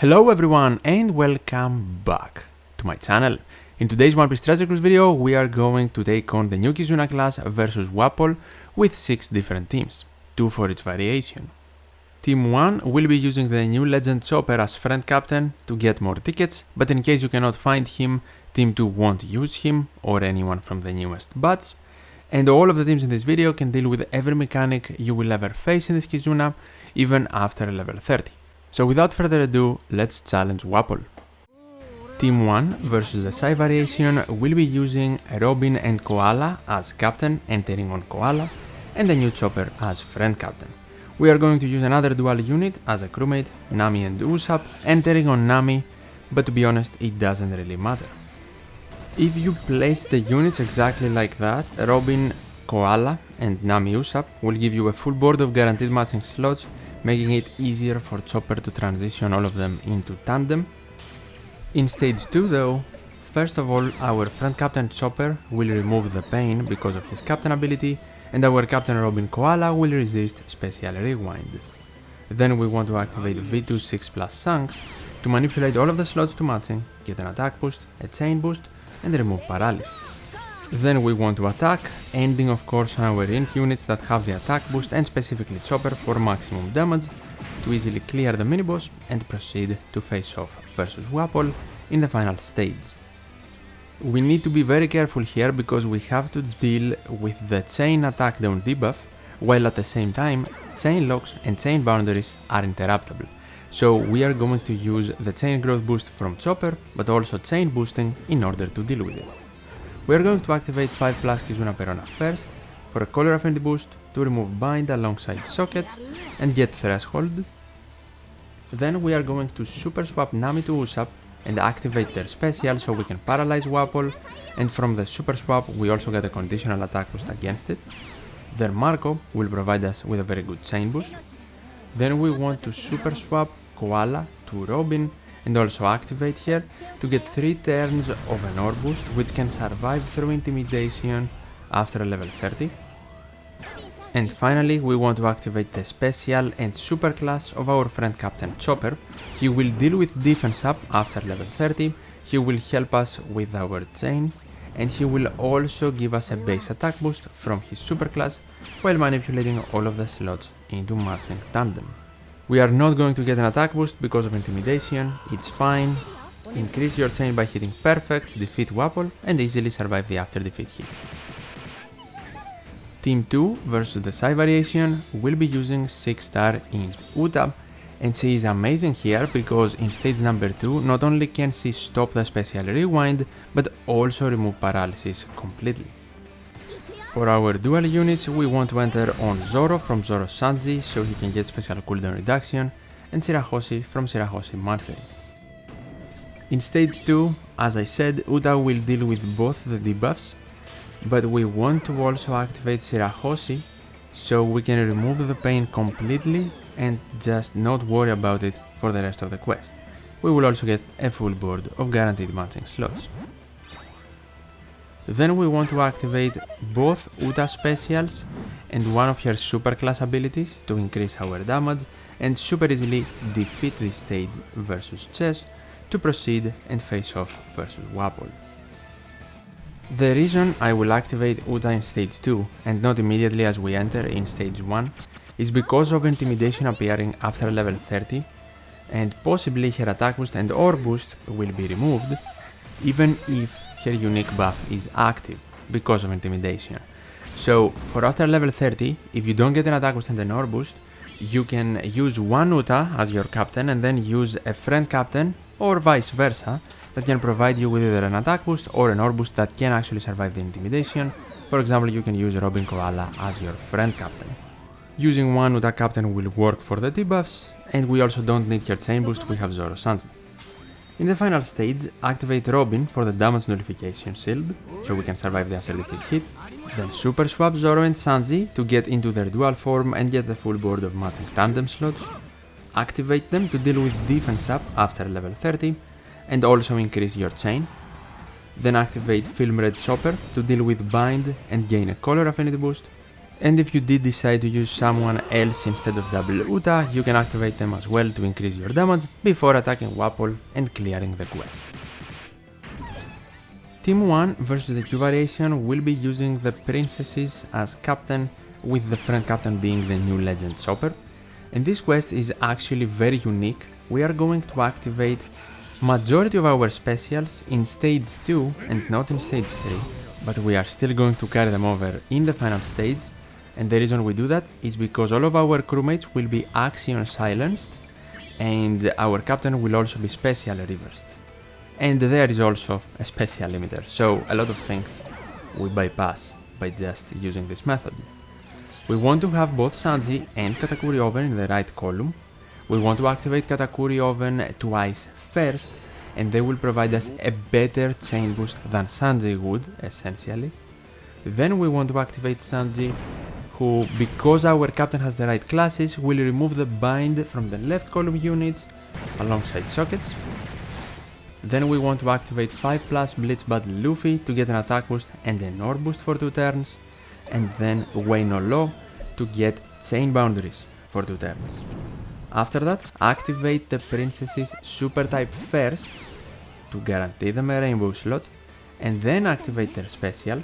Hello everyone and welcome back to my channel. In today's One Piece Treasure Cruise video, we are going to take on the new Kizuna class versus Wapol with 6 different teams, 2 for each variation. Team 1 will be using the new Legend Chopper as friend captain to get more tickets, but in case you cannot find him, Team 2 won't use him or anyone from the newest batch. And all of the teams in this video can deal with every mechanic you will ever face in this Kizuna, even after level 30. So without further ado, let's challenge Wapol. Team 1 versus the Psy variation will be using Robin and Koala as captain, entering on Koala, and the new Chopper as friend captain. We are going to use another dual unit as a crewmate, Nami and Usopp, entering on Nami, but to be honest, it doesn't really matter. If you place the units exactly like that, Robin, Koala, and Nami Usopp will give you a full board of guaranteed matching slots, making it easier for Chopper to transition all of them into tandem. In stage 2 though, first of all, our friend captain Chopper will remove the pain because of his captain ability, and our captain Robin Koala will resist special rewind. Then we want to activate V2 6+ Shanks to manipulate all of the slots to matching, get an attack boost, a chain boost, and remove paralysis. Then we want to attack, ending of course on our INT units that have the attack boost and specifically Chopper for maximum damage to easily clear the mini-boss and proceed to face off versus Wapol in the final stage. We need to be very careful here because we have to deal with the chain attack down debuff, while at the same time chain locks and chain boundaries are interruptible. So we are going to use the chain growth boost from Chopper, but also chain boosting in order to deal with it. We are going to activate 5+ Kizuna Perona first for a color affinity boost to remove bind alongside sockets and get threshold. Then we are going to super swap Nami to Usopp and activate their special so we can paralyze Wapol, and from the super swap we also get a conditional attack boost against it. Their Marco will provide us with a very good chain boost. Then we want to super swap Koala to Robin and also activate here to get 3 turns of an orb boost which can survive through intimidation after level 30. And finally we want to activate the special and super class of our friend captain Chopper. He will deal with defense up after level 30, he will help us with our chain, and he will also give us a base attack boost from his super class while manipulating all of the slots into matching tandem. We are not going to get an attack boost because of intimidation, it's fine. Increase your chain by hitting perfects, defeat Wapol, and easily survive the after defeat hit. Team 2 versus the Psy variation will be using 6-star INT Uta, and she is amazing here because in stage number 2 not only can she stop the special rewind, but also remove paralysis completely. For our dual units, we want to enter on Zoro from Zoro Sanji so he can get special cooldown reduction, and Shirahoshi from Shirahoshi Mansherry. In stage 2, as I said, Uta will deal with both the debuffs, but we want to also activate Shirahoshi so we can remove the pain completely and just not worry about it for the rest of the quest. We will also get a full board of guaranteed matching slots. Then we want to activate both Uta specials and one of her super class abilities to increase our damage and super easily defeat this stage versus Chess to proceed and face off versus Wapol. The reason I will activate Uta in stage 2 and not immediately as we enter in stage 1 is because of intimidation appearing after level 30, and possibly her attack boost and orb boost will be removed even if her unique buff is active because of intimidation. So for after level 30, if you don't get an attack boost and an orb boost, you can use one Uta as your captain and then use a friend captain or vice versa that can provide you with either an attack boost or an orb boost that can actually survive the intimidation. For example, you can use Robin Koala as your friend captain. Using one Uta captain will work for the debuffs, and we also don't need her chain boost, we have Zoro Sanji. In the final stage, activate Robin for the damage nullification shield, so we can survive the after defeat hit, then super swap Zoro and Sanji to get into their dual form and get the full board of matching tandem slots, activate them to deal with defense up after level 30, and also increase your chain, then activate Film Red Chopper to deal with bind and gain a color affinity boost, And if you did decide to use someone else instead of double Uta, you can activate them as well to increase your damage before attacking Wapol and clearing the quest. Team 1 versus the Q variation will be using the princesses as captain, with the friend captain being the new legend Chopper. And this quest is actually very unique. We are going to activate majority of our specials in stage 2 and not in stage 3, but we are still going to carry them over in the final stage. And the reason we do that is because all of our crewmates will be action silenced and our captain will also be special reversed. And there is also a special limiter, so a lot of things we bypass by just using this method. We want to have both Sanji and Katakuri Oven in the right column. We want to activate Katakuri Oven twice first, and they will provide us a better chain boost than Sanji would, essentially. Then we want to activate Sanji, who, because our captain has the right classes, will remove the bind from the left column units alongside sockets. Then we want to activate 5+ Blitz Battle Luffy to get an attack boost and an ore boost for 2 turns, and then Wayne Law to get chain boundaries for 2 turns. After that, activate the princess's super type first to guarantee them a rainbow slot, and then activate their special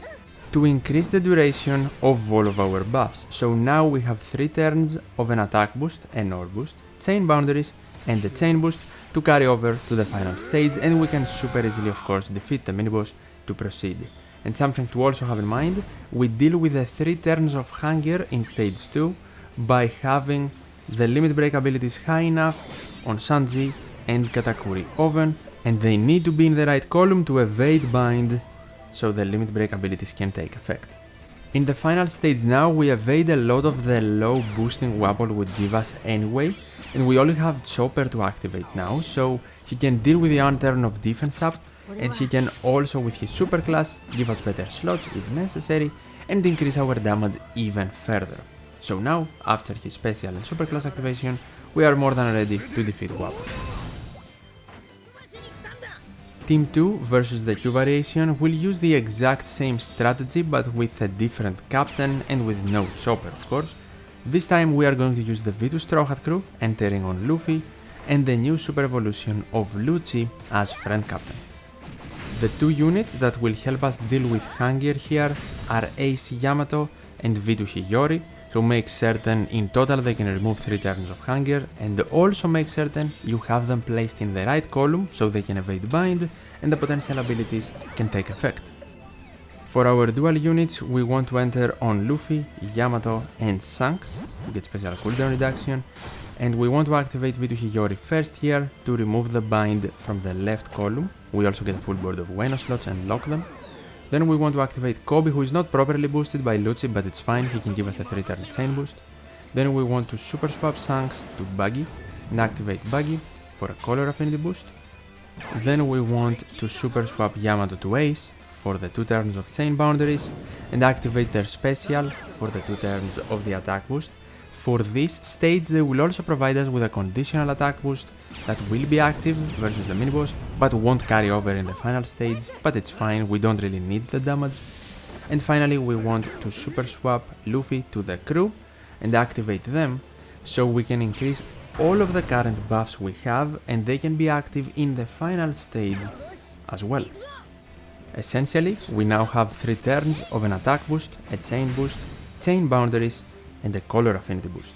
to increase the duration of all of our buffs. So now we have 3 turns of an attack boost, an ore boost, chain boundaries, and a chain boost to carry over to the final stage, and we can super easily of course defeat the miniboss to proceed. And something to also have in mind, we deal with the 3 turns of hunger in stage 2 by having the limit break abilities high enough on Sanji and Katakuri Oven, and they need to be in the right column to evade bind so the limit break abilities can take effect. In the final stage now, we evade a lot of the low boosting Wapol would give us anyway, and we only have Chopper to activate now, so he can deal with the 1 turn of defense up, and he can also with his super class give us better slots if necessary and increase our damage even further. So now, after his special and super class activation, we are more than ready to defeat Wapol. Team 2 versus the Q variation will use the exact same strategy but with a different captain and with no Chopper of course. This time we are going to use the V2 Strawhat crew entering on Luffy and the new super evolution of Lucci as friend captain. The 2 units that will help us deal with hunger here are Ace Yamato and V2 Hiyori, so make certain in total they can remove 3 turns of hunger, and also make certain you have them placed in the right column so they can evade bind and the potential abilities can take effect. For our dual units, we want to enter on Luffy, Yamato and Shanks to get special cooldown reduction, and we want to activate V2 Hiyori first here to remove the bind from the left column. We also get a full board of Wano slots and lock them. Then we want to activate Kobe, who is not properly boosted by Lucci, but it's fine, he can give us a 3 turn chain boost. Then we want to super swap Shanks to Buggy and activate Buggy for a color affinity boost. Then we want to super swap Yamato to Ace for the 2 turns of chain boundaries and activate their special for the 2 turns of the attack boost. For this stage they will also provide us with a conditional attack boost that will be active versus the miniboss but won't carry over in the final stage, but it's fine, we don't really need the damage. And finally we want to super swap Luffy to the crew and activate them so we can increase all of the current buffs we have and they can be active in the final stage as well. Essentially, we now have 3 turns of an attack boost, a chain boost, chain boundaries and a color affinity boost.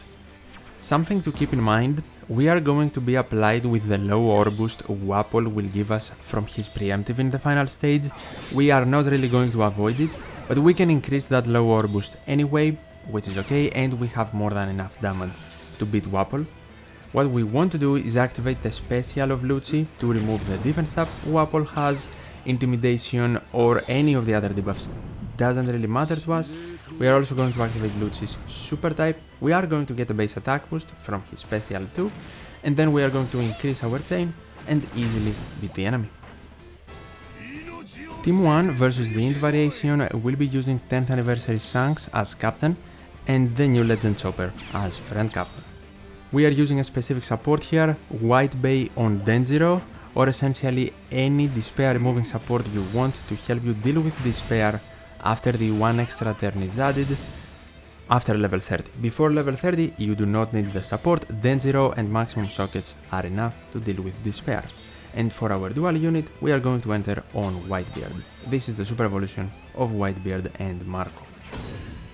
Something to keep in mind, we are going to be applied with the low ore boost Wapol will give us from his preemptive in the final stage. We are not really going to avoid it, but we can increase that low ore boost anyway, which is okay, and we have more than enough damage to beat Wapol. What we want to do is activate the special of Lucci to remove the defense up Wapol has, intimidation or any of the other debuffs doesn't really matter to us. We are also going to activate Lucci's super type, we are going to get a base attack boost from his special too, and then we are going to increase our chain and easily beat the enemy. Team 1 versus the INT variation will be using 10th anniversary Shanks as captain and the new legend Chopper as friend captain. We are using a specific support here, White Bay on Denjiro, or essentially any despair removing support you want to help you deal with despair after the 1 extra turn is added. after level 30. Before level 30, you do not need the support, then 0 and maximum sockets are enough to deal with Despair. And for our dual unit, we are going to enter on Whitebeard. This is the super evolution of Whitebeard and Marco.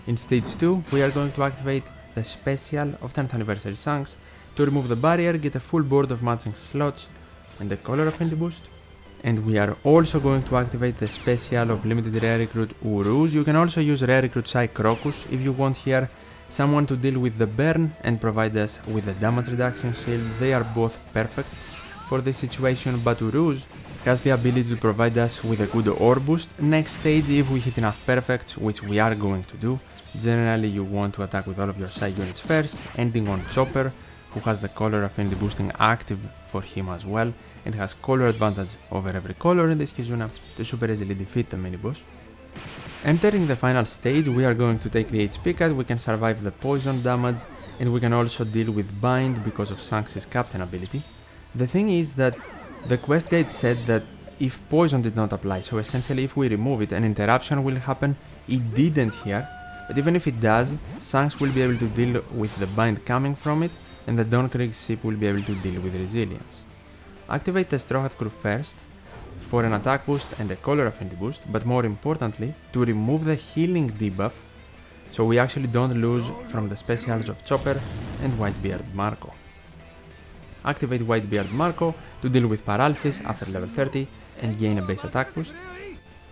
In stage 2, we are going to activate the special of 10th anniversary Shanks to remove the barrier, get a full board of matching slots and the color affinity boost. And we are also going to activate the special of limited rare recruit Uruz. You can also use rare recruit Psy Crocus if you want here someone to deal with the burn and provide us with a damage reduction shield. They are both perfect for this situation, but Uruz has the ability to provide us with a good ore boost. Next stage, if we hit enough perfects, which we are going to do, generally you want to attack with all of your Psy units first, ending on Chopper, who has the color affinity boosting active for him as well, and has color advantage over every color in this Kizuna to super easily defeat the mini boss. Entering the final stage, we are going to take the HP cut, we can survive the poison damage, and we can also deal with bind because of Shanks' captain ability. The thing is that the quest guide said that if poison did not apply, so essentially if we remove it, an interruption will happen. It didn't here, but even if it does, Shanks will be able to deal with the bind coming from it, and the Dawn-Krieg ship will be able to deal with resilience. Activate the Strawhat crew first for an attack boost and a color affinity boost, but more importantly, to remove the healing debuff, so we actually don't lose from the specials of Chopper and Whitebeard Marco. Activate Whitebeard Marco to deal with paralysis after level 30 and gain a base attack boost.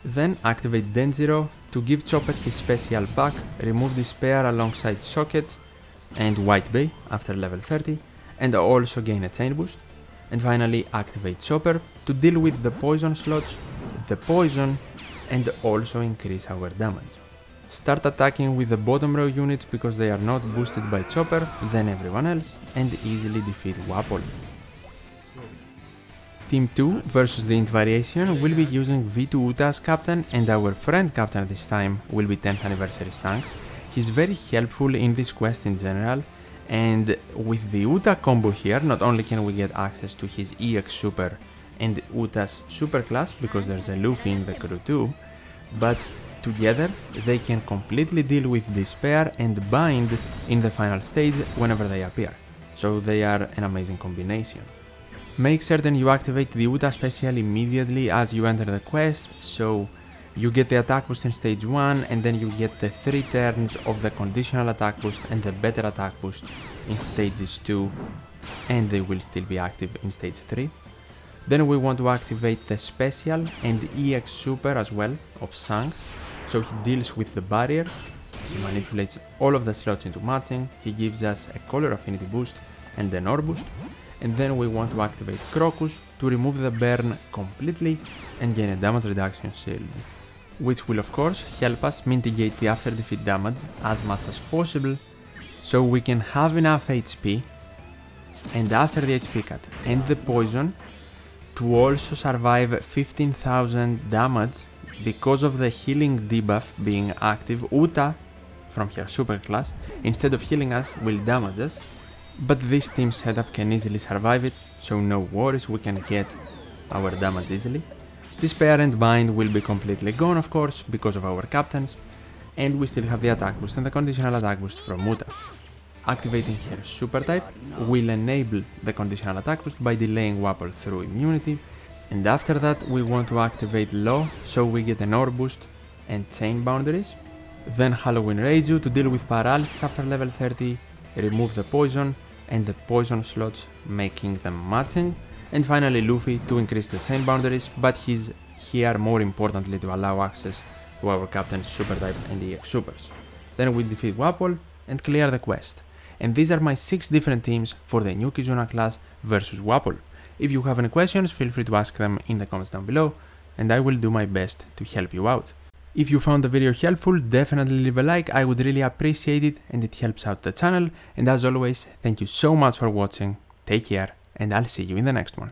Then activate Denjiro to give Chopper his special back, remove Despair alongside Sockets and White Bay after level 30 and also gain a chain boost. And finally activate Chopper to deal with the poison slots, the poison, and also increase our damage. Start attacking with the bottom row units because they are not boosted by Chopper than everyone else, and easily defeat Wapol. Team 2 versus the INT variation will be using V1 Uta as captain, and our friend captain this time will be 10th anniversary Shanks. He's very helpful in this quest in general, and with the Uta combo here, not only can we get access to his EX super and Uta's super class because there's a Luffy in the crew too, but together they can completely deal with Despair and Bind in the final stage whenever they appear, so they are an amazing combination. Make certain you activate the Uta special immediately as you enter the quest, so you get the attack boost in stage 1 and then you get the 3 turns of the conditional attack boost and the better attack boost in stages 2, and they will still be active in stage 3. Then we want to activate the special and EX super as well of Shanks, so he deals with the barrier, he manipulates all of the slots into matching, he gives us a color affinity boost and an ore boost, and then we want to activate Crocus to remove the burn completely and gain a damage reduction shield, which will of course help us mitigate the after defeat damage as much as possible, so we can have enough HP and after the HP cut and the poison to also survive 15,000 damage because of the healing debuff being active. Uta from her super class, instead of healing us, will damage us, but this team setup can easily survive it, so no worries, we can get our damage easily. Despair and Bind will be completely gone of course because of our captains, and we still have the attack boost and the conditional attack boost from Uta. Activating her super type will enable the conditional attack boost by delaying Wapol through immunity, and after that we want to activate Law so we get an ore boost and chain boundaries. Then Halloween Reiju to deal with paralysis after level 30, remove the poison and the poison slots making them matching, and finally Luffy to increase the chain boundaries, but he's here more importantly to allow access to our captain's super type and EX supers. Then we defeat Wapol and clear the quest. And these are my 6 different teams for the new Kizuna class versus Wapol. If you have any questions, feel free to ask them in the comments down below, and I will do my best to help you out. If you found the video helpful, definitely leave a like, I would really appreciate it and it helps out the channel. And as always, thank you so much for watching, take care, and I'll see you in the next one.